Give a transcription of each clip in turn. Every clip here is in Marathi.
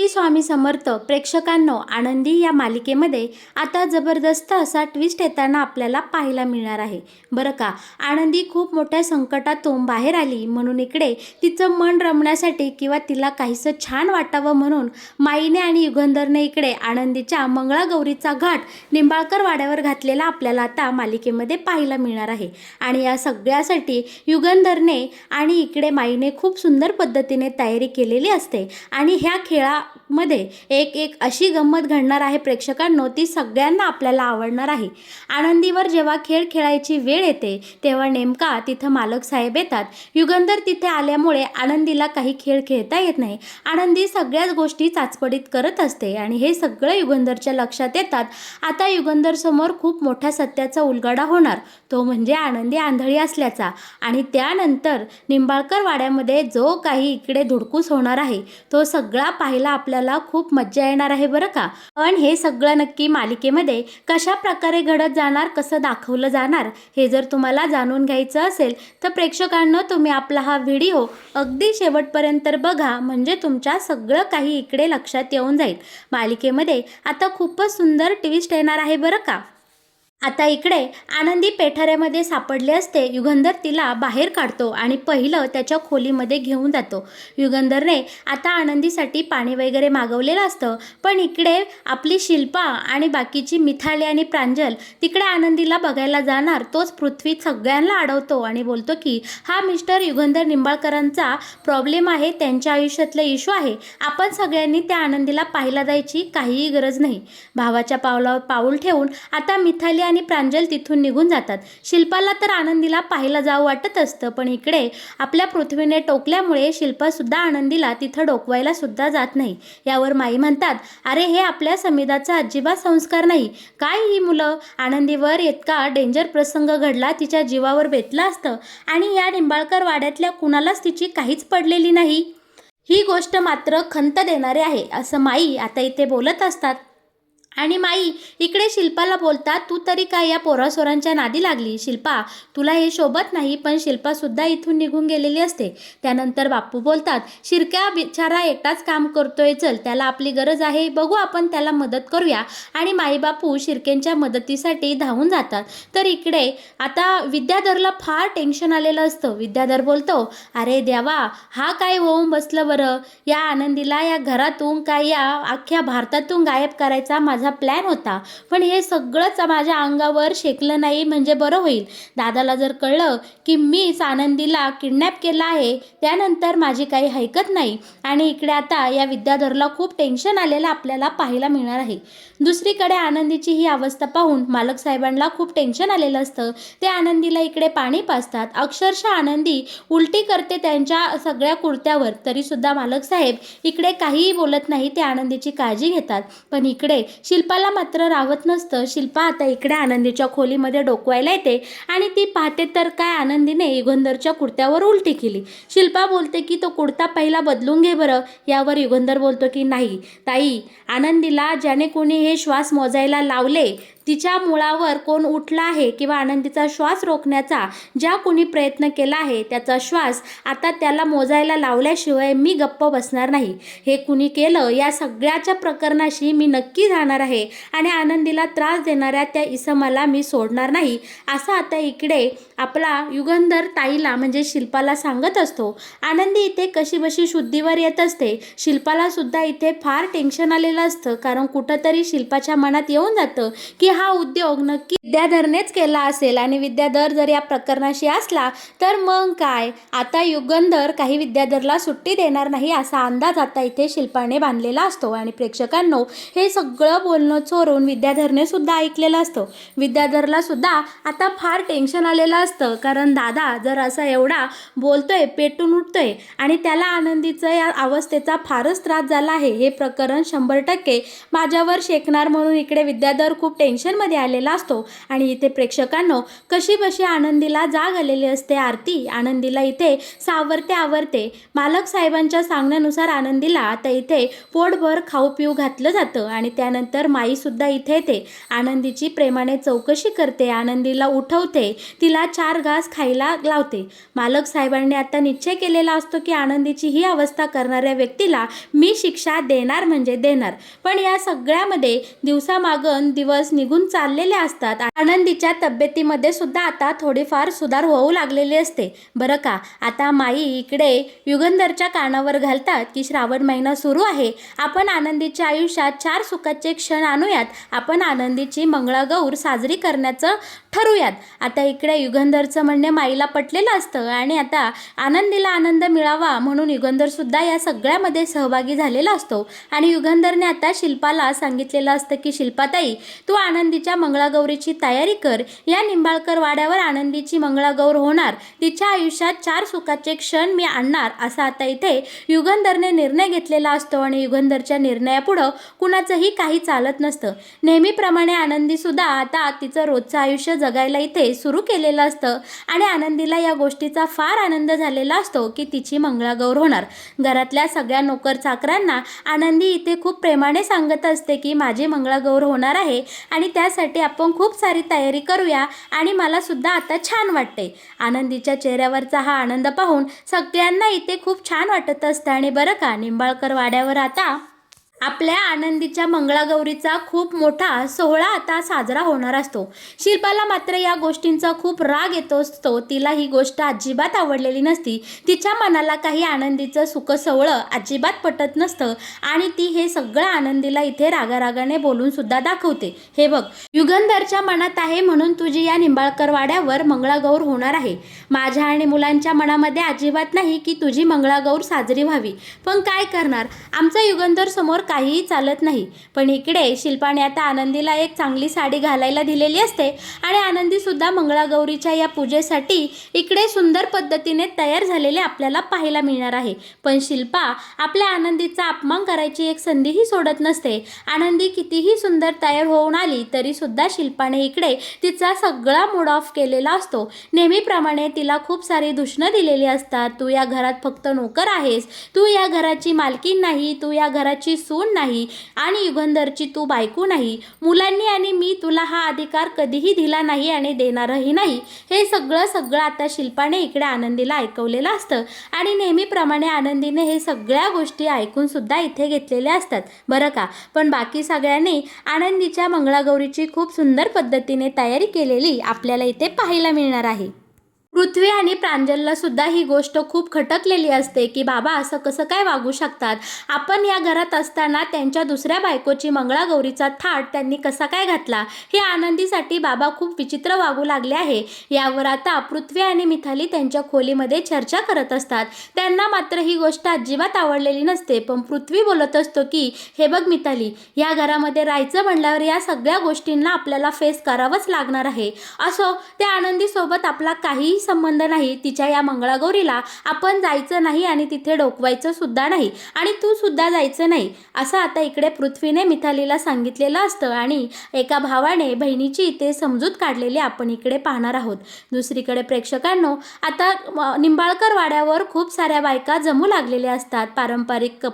श्री स्वामी समर्थ. प्रेक्षकांनो, आनंदी या मालिकेमध्ये आता जबरदस्त असा ट्विस्ट येताना आपल्याला पाहायला मिळणार आहे बरं का. आनंदी खूप मोठ्या संकटातून बाहेर आली म्हणून इकडे तिचं मन रमण्यासाठी किंवा तिला काहीसं छान वाटावं म्हणून माईने आणि युगंधरने इकडे आनंदीच्या मंगळागौरीचा घाट निंबाळकर वाड्यावर घातलेला आपल्याला आता मालिकेमध्ये पाहायला मिळणार आहे. आणि या सगळ्यासाठी युगंधरने आणि इकडे माईने खूप सुंदर पद्धतीने तयारी केलेली असते. आणि ह्या मध्ये एक अशी गंमत घडणार आहे प्रेक्षकांनो, ती सगळ्यांना आपल्याला आवडणार आहे. आनंदीवर जेव्हा खेळ खेळायची वेळ येते तेव्हा नेमका तिथं मालक साहेब येतात. युगंधर तिथे आल्यामुळे आनंदीला काही खेळ खेळता येत नाही. आनंदी सगळ्याच गोष्टी चाचपडीत करत असते आणि हे सगळं युगंधरच्या लक्षात येतात. आता युगंधर समोर खूप मोठ्या सत्याचा उलगडा होणार, तो म्हणजे आनंदी आंधळी असल्याचा. आणि त्यानंतर निंबाळकर वाड्यामध्ये जो काही इकडे धुडकूस होणार आहे तो सगळा पाहायला आपल्याला खूप मज्जा येणार आहे बरं का. पण हे सगळं नक्की मालिकेमध्ये कशा प्रकारे घडत जाणार, कसं दाखवलं जाणार, हे जर तुम्हाला जाणून घ्यायचं असेल तर प्रेक्षकांनो तुम्ही आपला हा व्हिडिओ अगदी शेवटपर्यंत बघा, म्हणजे तुमच्या सगळं काही इकडे लक्षात येऊन जाईल. मालिकेमध्ये आता खूपच सुंदर ट्विस्ट येणार आहे बरं का. आता इकडे आनंदी पेठाऱ्यामध्ये सापडले असते. युगंधर तिला बाहेर काढतो आणि पहिलं त्याच्या खोलीमध्ये घेऊन जातो. युगंधरने आता आनंदीसाठी पाणी वगैरे मागवलेलं असतं, पण इकडे आपली शिल्पा आणि बाकीची मिथाली आणि प्रांजल तिकडे आनंदीला बघायला जाणार. तोच पृथ्वी सगळ्यांना अडवतो आणि बोलतो की हा मिस्टर युगंधर निंबाळकरांचा प्रॉब्लेम आहे, त्यांच्या आयुष्यातलं इश्यू आहे, आपण सगळ्यांनी त्या आनंदीला पाहायला जायची काहीही गरज नाही. भावाच्या पावलावर पाऊल ठेवून आता मिथाली आणि प्रांजल तिथून निघून जातात. शिल्पाला तर आनंदीला पाहायला जावं वाटत असतं, पण इकडे आपल्या पृथ्वीने टोकल्यामुळे शिल्पासुद्धा आनंदीला तिथं डोकवायला सुद्धा जात नाही. यावर माई म्हणतात, अरे हे आपल्या समिधाचा अजिबात संस्कार नाही. काय ही मुलं, आनंदीवर इतका डेंजर प्रसंग घडला, तिच्या जीवावर बेतला असतं आणि या निंबाळकर वाड्यातल्या कुणालाच तिची काहीच पडलेली नाही. ही गोष्ट मात्र खंत देणारी आहे असं माई आता इथे बोलत असतात. आणि माई इकडे शिल्पाला बोलतात, तू तरी काय या पोरासोरांच्या नादी लागली. शिल्पा, तुला हे शोभत नाही. पण शिल्पासुद्धा इथून निघून गेलेली असते. त्यानंतर बापू बोलतात, शिरक्या बिचारा एकटाच काम करतोय, चल त्याला आपली गरज आहे, बघू आपण त्याला मदत करूया. आणि माई बापू शिरकेंच्या मदतीसाठी धावून जातात. तर इकडे आता विद्याधरला फार टेन्शन आलेलं असतं. विद्याधर बोलतो, अरे देवा, हा काय होऊन बसलं बरं. या आनंदीला या घरातून काय या अख्ख्या भारतातून गायब करायचा माझा प्लॅन होता, पण हे सगळंच माझ्या अंगावर शेकलं नाही म्हणजे बरं होईल. दादाला जर कळलं की मीच आनंदीला किडनॅप केला आहे त्यानंतर माझी काही हरकत नाही. आणि इकडे आता या विद्याधरला खूप टेन्शन आलेलं आपल्याला पाहायला मिळणार आहे. दुसरीकडे आनंदीची ही अवस्था पाहून मालक साहेबांना खूप टेन्शन आलेलं असतं. ते आनंदीला इकडे पाणी पाजतात. अक्षरशः आनंदी उलटी करते त्यांच्या सगळ्या कुर्त्यावर, तरीसुद्धा मालक साहेब इकडे काहीही बोलत नाही, ते आनंदीची काळजी घेतात. पण इकडे शिल्पाला मात्र राहत नसतं. शिल्पा आता इकडे आनंदीच्या खोलीमध्ये डोकवायला येते आणि ती पाहते तर काय आनंदीने युगंधरच्या कुर्त्यावर उलटी केली. शिल्पा बोलते की तो कुर्ता पहिला बदलून घे बरं. यावर युगंधर बोलतो की नाही ताई, आनंदीला ज्याने कोणी हे श्वास मोजायला लावले तिच्या मुळावर कोण उठला आहे किंवा आनंदीचा श्वास रोखण्याचा ज्या कोणी प्रयत्न केला आहे त्याचा श्वास आता त्याला मोजायला लावल्याशिवाय मी गप्प बसणार नाही. हे कुणी केलं या सगळ्याच्या प्रकरणाशी मी नक्की जाणार आहे आणि आनंदीला त्रास देणाऱ्या त्या इसमाला मी सोडणार नाही, असं आता इकडे आपला युगंधर ताईला म्हणजे शिल्पाला सांगत असतो. आनंदी इथे कशीबशी शुद्धीवर येत असते. शिल्पाला सुद्धा इथे फार टेन्शन आलेलं असतं, कारण कुठंतरी शिल्पाच्या मनात येऊन जातं की हा उद्योग नक्की विद्याधरनेच केला असेल आणि विद्याधर जर या प्रकरणाशी असला तर मग काय, आता युगंधर काही विद्याधरला सुट्टी देणार नाही असा अंदाज आता इथे शिल्पाने बांधलेला असतो. आणि प्रेक्षकांनो, हे सगळं बोलणं चोरून विद्याधरने सुद्धा ऐकलेलं असतं. विद्याधरला सुद्धा आता फार टेन्शन आलेलं असतं, कारण दादा जर असा एवढा बोलतोय, पेटून उठतोय आणि त्याला आनंदीचं या अवस्थेचा फारच त्रास झाला आहे, हे प्रकरण 100% माझ्यावर शेकणार म्हणून इकडे विद्याधर खूप टेन्शन टेन्शनमध्ये आलेला असतो आणि इथे प्रेक्षकांनो कशी बशी आनंदीला जाग आलेली असते. आरती आनंदीला इथे सावरते आवरते. मालक साहेबांच्या सांगण्यानुसार आनंदीला आता इथे पोटभर खाऊ पिऊ घातलं जातं आणि त्यानंतर माईसुद्धा इथे येते. आनंदीची प्रेमाने चौकशी करते, आनंदीला उठवते, तिला 4 घास खायला लावते. मालक साहेबांनी आता निश्चय केलेला असतो की आनंदीची ही अवस्था करणाऱ्या व्यक्तीला मी शिक्षा देणार म्हणजे देणार. पण या सगळ्यामध्ये दिवसामागून दिवस निघून चाललेले असतात. आनंदीच्या तब्येतीमध्ये सुद्धा आता थोडीफार सुधार होऊ लागलेली असते. बरं का, आता माई इकडे युगंधरच्या कानावर घालतात की श्रावण महिना सुरू आहे, आपण आनंदीच्या आयुष्यात 4 सुखाचे क्षण आणूयात, आपण आनंदीची मंगळागौर साजरी करण्याचं ठरवूयात. आता इकडे युगंधरचं म्हणणे माईला पटलेलं असतं आणि आता आनंदीला आनंद मिळावा म्हणून युगंधरसुद्धा या सगळ्यामध्ये सहभागी झालेला असतो. आणि युगंधरने आता शिल्पाला सांगितलेलं असतं की शिल्पाताई, तू आनंदीच्या मंगळागौरीची तयारी कर. या निंबाळकर वाड्यावर आनंदीची मंगळागौर होणार, तिच्या आयुष्यात 4 सुखाचे क्षण मी आणणार, असा आता इथे युगंधरने निर्णय घेतलेला असतो. आणि युगंधरच्या निर्णयापुढं कुणाचंही काही चालत नसतं. नेहमीप्रमाणे आनंदीसुद्धा आता तिचं रोजचं आयुष्य जगायला इथे सुरू केलेलं असतं आणि आनंदीला या गोष्टीचा फार आनंद झालेला असतो की तिची मंगळागौर होणार. घरातल्या सगळ्या नोकर चाकरांना आनंदी इथे खूप प्रेमाने सांगत असते की माझी मंगळागौर होणार आहे आणि त्यासाठी आपण खूप सारी तयारी करूया आणि मला सुद्धा आता छान वाटते. आनंदीच्या चेहऱ्यावरचा हा आनंद पाहून सगळ्यांना इथे खूप छान वाटत असतं. आणि बरं का, निंबाळकर वाड्यावर आता आपल्या आनंदीच्या मंगळागौरीचा खूप मोठा सोहळा आता साजरा होणार असतो. शिल्पाला मात्र या गोष्टींचा खूप राग येतो असतो. तिला ही गोष्ट अजिबात आवडलेली नसती. तिच्या मनाला काही आनंदीचं सुख सोहळं अजिबात पटत नसतं आणि ती हे सगळं आनंदीला इथे रागारागाने बोलून सुद्धा दाखवते. हे बघ, युगंधरच्या मनात आहे म्हणून तुझी या निंबाळकर वाड्यावर मंगळागौर होणार आहे. माझ्या आणि मुलांच्या मनामध्ये अजिबात नाही की तुझी मंगळागौर साजरी व्हावी. पण काय करणार, आमचा युगंधर समोर काहीही चालत नाही. पण इकडे शिल्पाने आता आनंदीला एक चांगली साडी घालायला दिलेली असते आणि आनंदी सुद्धा मंगळागौरीच्या या पूजेसाठी इकडे सुंदर पद्धतीने तयार झालेले आपल्याला पाहायला मिळणार आहे. पण शिल्पा आपल्या आनंदीचा अपमान करायची एक संधीही सोडत नसते. आनंदी कितीही सुंदर तयार होऊन आली तरी सुद्धा शिल्पाने इकडे तिचा सगळा मूड ऑफ केलेला असतो. नेहमीप्रमाणे तिला खूप सारी दूषणं दिलेली असतात. तू या घरात फक्त नोकर आहेस, तू या घराची मालकीण नाही, तू या घराची सून नाही आणि युगंधरची तू बायको नाही. मुलांनी आणि मी तुला हा अधिकार कधीही दिला नाही आणि देणारही नाही. हे सगळं आता शिल्पाने इकडे आनंदीला ऐकवलेलं असतं आणि नेहमीप्रमाणे आनंदीने हे सगळ्या गोष्टी ऐकून सुद्धा इथे घेतलेल्या असतात. बरं का, पण बाकी सगळ्यांनी आनंदीच्या मंगळागौरीची खूप सुंदर पद्धतीने तयारी केलेली आपल्याला इथे पाहायला मिळणार आहे. पृथ्वी आणि प्रांजलला सुद्धा ही गोष्ट खूप खटकलेली असते की बाबा असं कसं काय वागू शकतात. आपण या घरात असताना त्यांच्या दुसऱ्या बायकोची मंगळागौरीचा थाट त्यांनी कसा काय घातला. हे आनंदीसाठी बाबा खूप विचित्र वागू लागले आहे. यावर आता पृथ्वी आणि मिथाली त्यांच्या खोलीमध्ये चर्चा करत असतात. त्यांना मात्र ही गोष्ट अजिबात आवडलेली नसते. पण पृथ्वी बोलत असतो की हे बघ मिथाली, या घरामध्ये राहायचं म्हणल्यावर या सगळ्या गोष्टींना आपल्याला फेस करावंच लागणार आहे. असो, त्या आनंदीसोबत आपला काही संबंध नाही. तिच्या या मंगळागौरीला आपण जायचं नाही आणि तिथे डोकवायचं सुद्धा नाही आणि तू सुद्धा जायचं नाही, असं आता इकडे पृथ्वीने मिथालीला सांगितलेलं असतं. आणि एका भावाने बहिणीची इथे समजूत काढलेली आपण इकडे पाहणार आहोत. दुसरीकडे प्रेक्षकांनो, आता निंबाळकर वाड्यावर खूप साऱ्या बायका जमू लागलेल्या असतात. पारंपरिक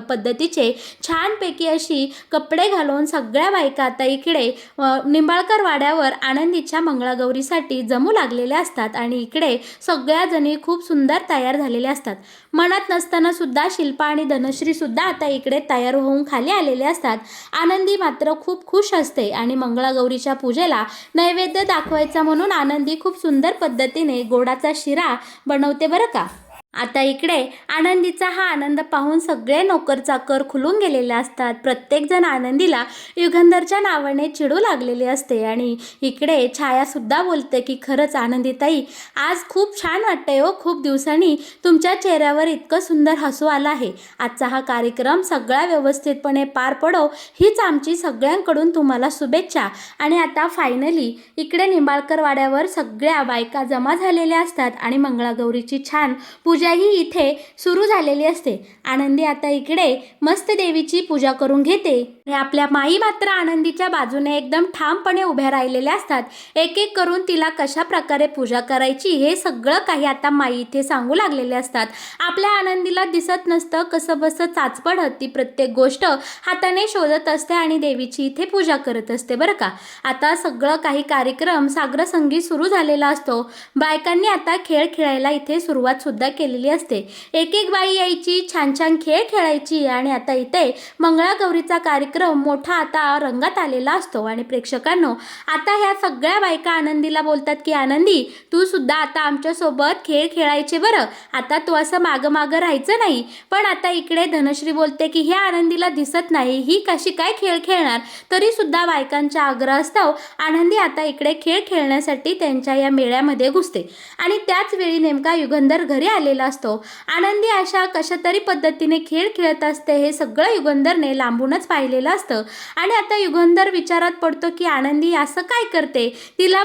पद्धतीचे छानपैकी अशी कपडे घालून सगळ्या बायका आता इकडे निंबाळकर वाड्यावर आनंदीच्या मंगळागौरीसाठी जमू लागलेल्या असतात आणि इकडे सगळ्या जणी खूप सुंदर तयार झालेल्या असतात. मनात नसताना सुद्धा शिल्पा आणि धनश्री सुद्धा आता इकडे तयार होऊन खाली आलेले असतात. आनंदी मात्र खूप खुश असते आणि मंगळागौरीच्या पूजेला नैवेद्य दाखवायचा म्हणून आनंदी खूप सुंदर पद्धतीने गोडाचा शिरा बनवते. बरं का, आता इकडे आनंदीचा हा आनंद पाहून सगळे नोकर चाकर खुलून गेलेले असतात. प्रत्येकजण आनंदीला युगंधरच्या नावाने चिडू लागलेले असते आणि इकडे छायासुद्धा बोलते की खरंच आनंदीताई, आज खूप छान वाटतंय हो. खूप दिवसांनी तुमच्या चेहऱ्यावर इतकं सुंदर हसू आलं आहे. आजचा हा कार्यक्रम सगळा व्यवस्थितपणे पार पडो हीच आमची सगळ्यांकडून तुम्हाला शुभेच्छा. आणि आता फायनली इकडे निंबाळकर वाड्यावर सगळ्या बायका जमा झालेल्या असतात आणि मंगळागौरीची छान पूजा पूजाही इथे सुरू झालेली असते। आनंदी आता इकडे मस्त देवीची पूजा करून घेते आणि आपल्या माई मात्र आनंदीच्या बाजूने एकदम ठामपणे उभ्या राहिलेल्या असतात। एक एक करून तिला कशा प्रकारे पूजा करायची हे सगळं काही आता माई इथे सांगू लागलेले असतात। आपल्या आनंदीला दिसत नसतं कसं बसं चाचपडत ती प्रत्येक गोष्ट हाताने शोधत असते आणि देवीची इथे पूजा करत असते बरं का। आता सगळं काही कार्यक्रम सागर संगीत सुरू झालेला असतो। बायकांनी आता खेळ खेळायला इथे सुरुवात सुद्धा केलेली असते। एक एक बाई यायची, छान छान खेळ खेळायची आणि आता इथे मंगळागौरीचा कार्यक्रम मोठा आता रंगात आलेला असतो। आणि प्रेक्षकांनो, आता ह्या सगळ्या बायका आनंदीला बोलतात की आनंदी, तू सुद्धा आता आमच्यासोबत खेळ खेळायचे बरं, आता तू असं मागं मागं राहायचं नाही। पण आता इकडे धनश्री बोलते की ह्या आनंदीला दिसत नाही, ही कशी काय खेळ खेळणार। तरी सुद्धा बायकांच्या आग्रहास्तव आनंदी आता इकडे खेळ खेळण्यासाठी त्यांच्या या मेळ्यामध्ये घुसते आणि त्याच वेळी नेमका युगंधर घरी आलेला असतो। आनंदी अशा कशा तरी पद्धतीने खेळ खेळत असते हे सगळं युगंधरने लांबूनच पाहिलेलं असतं आणि आता युगंधर विचारात पडतो की आनंदी असं काय करते, तिला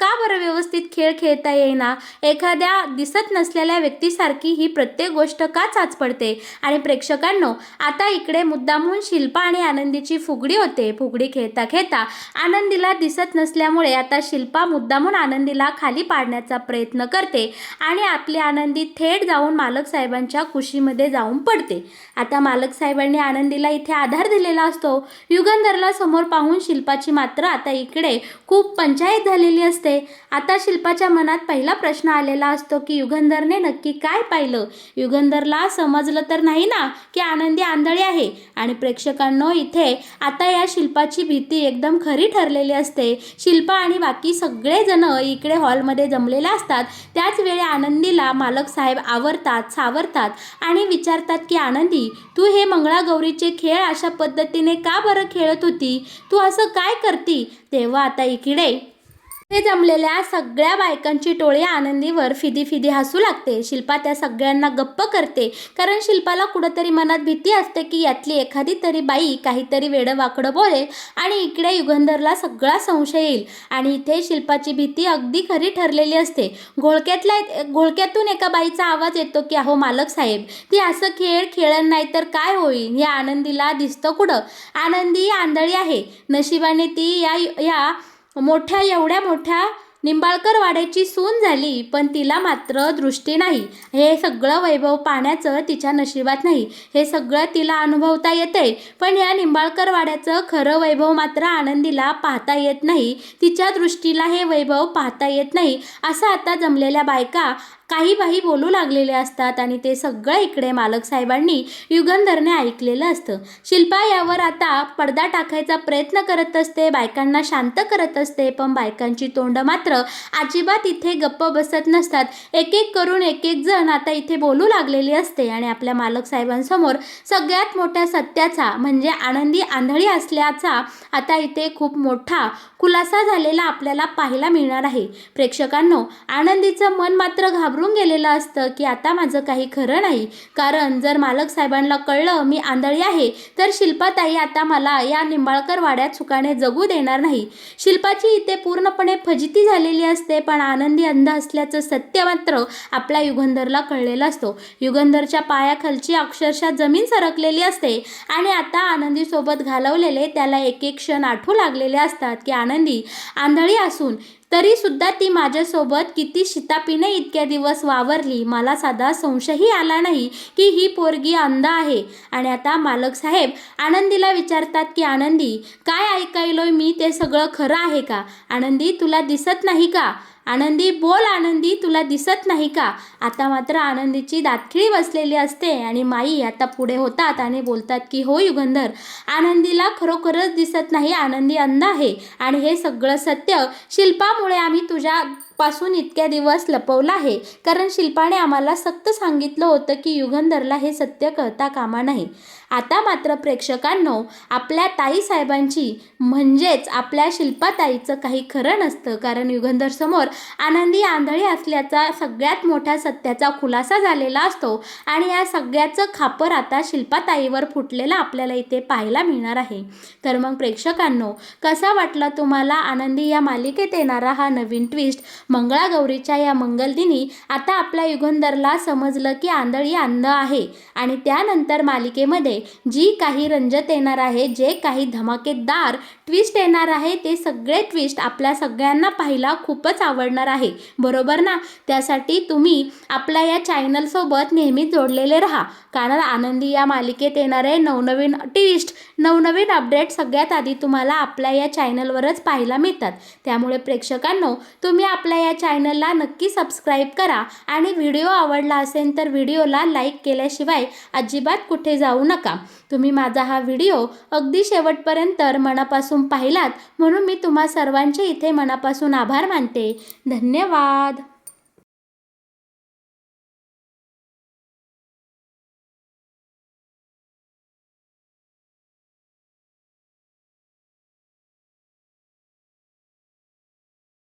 का बरं व्यवस्थित खेळ खेळता येईना, एखाद्या दिसत नसलेल्या व्यक्तीसारखी ही प्रत्येक गोष्ट का चाच पडते। आणि प्रेक्षकांनो, आता इकडे मुद्दामून शिल्पा आणि आनंदीची फुगडी होते। फुगडी खेळता खेळता आनंदीला दिसत नसल्यामुळे आता शिल्पा मुद्दामून आनंदीला खाली पाडण्याचा प्रयत्न करते आणि आपली आनंदी थेट जाऊन मालक साहेबांच्या कुशीमध्ये जाऊन पडते। आता मालक साहेबांनी आनंदीला इथे आधार दिलेला असतो। युगंधरला समोर पाहून शिल्पाची मात्र आता इकडे खूप पंचायत झालेली असते। आता शिल्पाच्या मनात पहिला प्रश्न आलेला असतो की युगंधरने नक्की काय पाहिलं, युगंधरला समजलं तर नाही ना की आनंदी आंधळी आहे। आणि प्रेक्षकांनो, इथे आता या शिल्पाची भीती एकदम खरी ठरलेली असते। शिल्पा आणि बाकी सगळे जण इकडे हॉलमध्ये जमलेले असतात। त्याच वेळी आनंदीला मालक साहेब आवरतात, सावरतात आणि विचारतात की आनंदी, तू हे मंगळागौरीचे खेळ अशा पद्धतीने का बरं खेळत होती, तू असं काय करती। तेव्हा आता इकडे ते जमलेल्या सगळ्या बायकांची टोळी आनंदीवर फिदी फिदी हसू लागते। शिल्पा त्या सगळ्यांना गप्प करते, कारण शिल्पाला कुठंतरी मनात भीती असते की यातली एखादी तरी बाई काहीतरी वेडं वाकडं बोलेल आणि इकडे युगंधरला सगळा संशय येईल। आणि इथे शिल्पाची भीती अगदी खरी ठरलेली असते। घोळक्यातून एका बाईचा आवाज येतो की अहो मालक साहेब, ती असं खेळ खेळण नाही तर काय होईल, हे आनंदीला दिसतं कुठं, आनंदी आंधळी आहे, नशिबाने ती या एवढ्या मोठ्या निंबाळकर वाड्याची सून झाली, पण तिला मात्र दृष्टी नाही। हे सगळं वैभव पाहण्याचं तिच्या नशिबात नाही, हे सगळं तिला अनुभवता येते, पण या निंबाळकर वाड्याचं खरं वैभव मात्र आनंदीला पाहता येत नाही, तिच्या दृष्टीला हे वैभव पाहता येत नाही, असं आता जमलेल्या बायका काही बाई बोलू लागलेले असतात। आणि ते सगळं इकडे मालक साहेबांनी युगंधरने ऐकलेलं असतं। शिल्पा यावर आता पडदा टाकायचा प्रयत्न करत असते, बायकांना शांत करत असते, पण बायकांची तोंड मात्र अजिबात इथे गप्प बसत नसतात। एक एक करून एक एक जण आता इथे बोलू लागलेली असते आणि आपल्या मालक साहेबांसमोर सगळ्यात मोठ्या सत्याचा म्हणजे आनंदी आंधळी असल्याचा आता इथे खूप मोठा खुलासा झालेला आपल्याला पाहायला मिळणार आहे। प्रेक्षकांनो, आनंदीचं मन मात्र घाबरून गेलेलं असतं की आता माझं काही खरं नाही, कारण जर मालक साहेबांना कळलं मी आंधळी आहे तर शिल्पाताई आता मला या निंबाळकर वाड्यात सुखाने जगू देणार नाही। शिल्पाची इथे पूर्णपणे फजिती झालेली असते, पण आनंदी अंध असल्याचं सत्य मात्र आपल्या युगंधरला कळलेलं असतो। युगंधरच्या पायाखालची अक्षरशः जमीन सरकलेली असते आणि आता आनंदीसोबत घालवलेले त्याला एक एक क्षण आठवू लागलेले असतात की आनंदी आंधळी असून तरी सुद्धा ती माझ्यासोबत किती शितापीने इतक्या दिवस वावरली, मला साधा संशयही आला नाही की ही पोरगी अंध आहे। आणि आता मालक साहेब आनंदीला विचारतात की आनंदी, काय ऐकायलोय मी ते सगळं खरं आहे का, आनंदी तुला दिसत नाही का, आनंदी बोल, आनंदी तुला दिसत नाही का। आता मात्र आनंदीची दातखिळी बसलेली असते आणि माई आता पुढे होतात आणि बोलतात की हो युगंधर, आनंदीला खरोखरच दिसत नाही, आनंदी अंध आहे आणि हे सगळं सत्य शिल्पामुळे आम्ही तुझ्यापासून इतक्या दिवस लपवलं आहे, कारण शिल्पाने आम्हाला सक्त सांगितलं होतं की युगंधरला हे सत्य कळता कामा नये। आता मात्र प्रेक्षकांनो, आपल्या ताईसाहेबांची म्हणजेच आपल्या शिल्पाताईचं काही खरं नसतं, कारण युगंधर समोर आनंदी आंधळी असल्याचा सगळ्यात मोठ्या सत्याचा खुलासा झालेला असतो आणि या सगळ्याचं खापर आता शिल्पाताईवर फुटलेलं आपल्याला इथे पाहायला मिळणार आहे। तर मग प्रेक्षकांनो, कसा वाटला तुम्हाला आनंदी या मालिकेत येणारा हा नवीन ट्विस्ट, मंगळागौरीच्या या मंगलदिनी आता आपल्या युगंधरला समजलं की आंधळी अंध आहे आणि त्यानंतर मालिकेमध्ये जी काही रंजत येणार आहे, जे काही धमाकेदार ट्विस्ट येणार आहे, ते सगळे ट्विस्ट आपल्या सगळ्यांना पाहायला खूपच आवडणार आहे, बरोबर ना? त्यासाठी तुम्ही आपल्या या चॅनलसोबत नेहमी जोडलेले राहा, कारण आनंदी या मालिकेत येणारे नवनवीन ट्विस्ट, नवनवीन अपडेट सगळ्यात आधी तुम्हाला आपल्या या चॅनलवरच पाहायला मिळतात. त्यामुळे प्रेक्षकांनो, तुम्ही आपल्या या चॅनलला नक्की सबस्क्राईब करा आणि व्हिडिओ आवडला असेल तर व्हिडिओला लाईक केल्याशिवाय अजिबात कुठे जाऊ नका. तुम्ही माझा हा व्हिडिओ अगदी शेवटपर्यंत मनापासून पाहिलात म्हणून मी तुम्हा सर्वांचे इथे मनापासून आभार मानते. धन्यवाद.